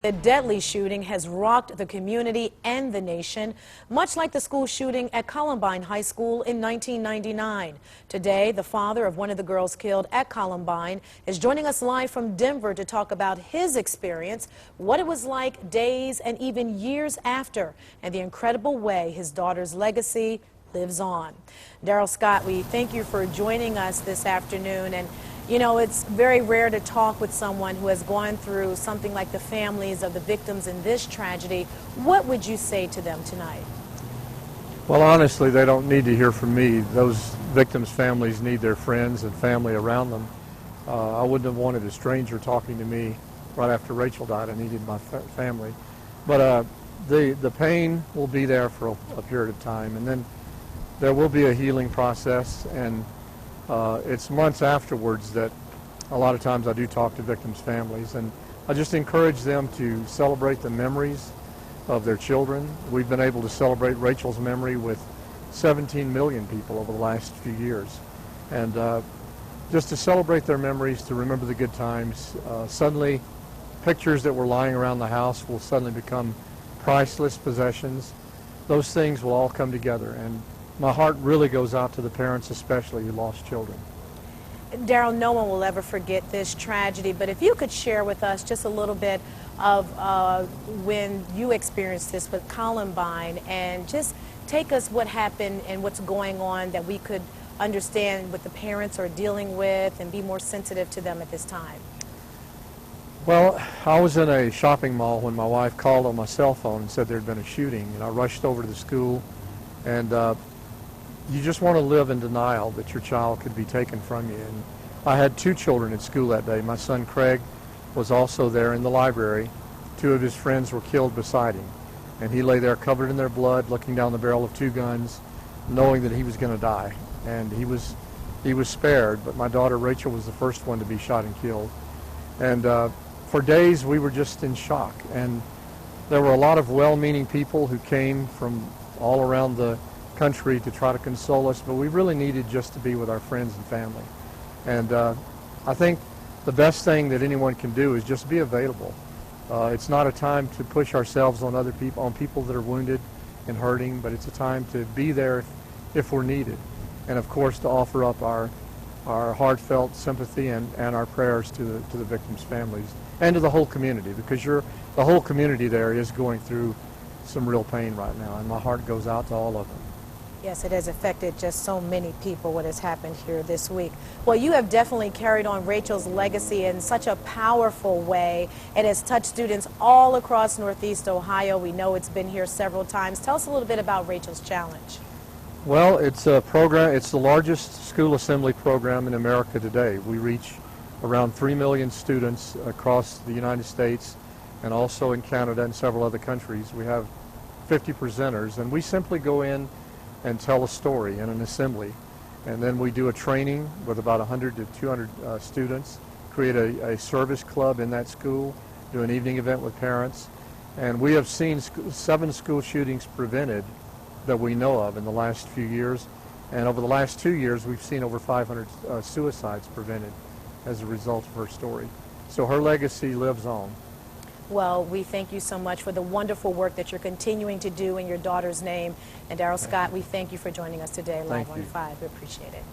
The deadly shooting has rocked the community and the nation, much like the school shooting at Columbine High School in 1999. Today, the father of one of the girls killed at Columbine is joining us live from Denver to talk about his experience, what it was like days and even years after, and the incredible way his daughter's legacy lives on. Darrell Scott, we thank you for joining us this afternoon. And you know, it's very rare to talk with someone who has gone through something like the families of the victims in this tragedy. What would you say to them tonight? Well, honestly, they don't need to hear from me. Those victims' families need their friends and family around them. I wouldn't have wanted a stranger talking to me right after Rachel died. I needed my family. But the pain will be there for a period of time, and then there will be a healing process, and it's months afterwards that a lot of times I do talk to victims' families, and I just encourage them to celebrate the memories of their children. We've been able to celebrate Rachel's memory with 17 million people over the last few years, and just to celebrate their memories, to remember the good times. Suddenly, pictures that were lying around the house will suddenly become priceless possessions. Those things will all come together, and my heart really goes out to the parents, especially, who lost children. Darrell, no one will ever forget this tragedy, but if you could share with us just a little bit of when you experienced this with Columbine, and just take us what happened and what's going on that we could understand what the parents are dealing with and be more sensitive to them at this time. Well, I was in a shopping mall when my wife called on my cell phone and said there had been a shooting, and I rushed over to the school, and you just want to live in denial that your child could be taken from you. And I had two children at school that day. My son Craig was also there in the library. Two of his friends were killed beside him, and he lay there covered in their blood, looking down the barrel of two guns, knowing that he was going to die. And he was spared, but my daughter Rachel was the first one to be shot and killed. And for days we were just in shock, and there were a lot of well-meaning people who came from all around the country to try to console us, but we really needed just to be with our friends and family. And I think the best thing that anyone can do is just be available. It's not a time to push ourselves on other people, on people that are wounded and hurting, but it's a time to be there if we're needed. And of course to offer up our heartfelt sympathy and our prayers to the victims' families and to the whole community, because the whole community there is going through some real pain right now, and my heart goes out to all of them. Yes, it has affected just so many people, what has happened here this week. Well, you have definitely carried on Rachel's legacy in such a powerful way. It has touched students all across Northeast Ohio. We know it's been here several times. Tell us a little bit about Rachel's Challenge. Well, it's a program. It's the largest school assembly program in America today. We reach around 3 million students across the United States and also in Canada and several other countries. We have 50 presenters, and we simply go in and tell a story in an assembly, and then we do a training with about 100 to 200 students, create a service club in that school, do an evening event with parents, and we have seen 7 school shootings prevented that we know of in the last few years, and over the last 2 years we've seen over 500 suicides prevented as a result of her story. So her legacy lives on. Well, we thank you so much for the wonderful work that you're continuing to do in your daughter's name. And Darrell Scott, we thank you for joining us today live on 5. We appreciate it.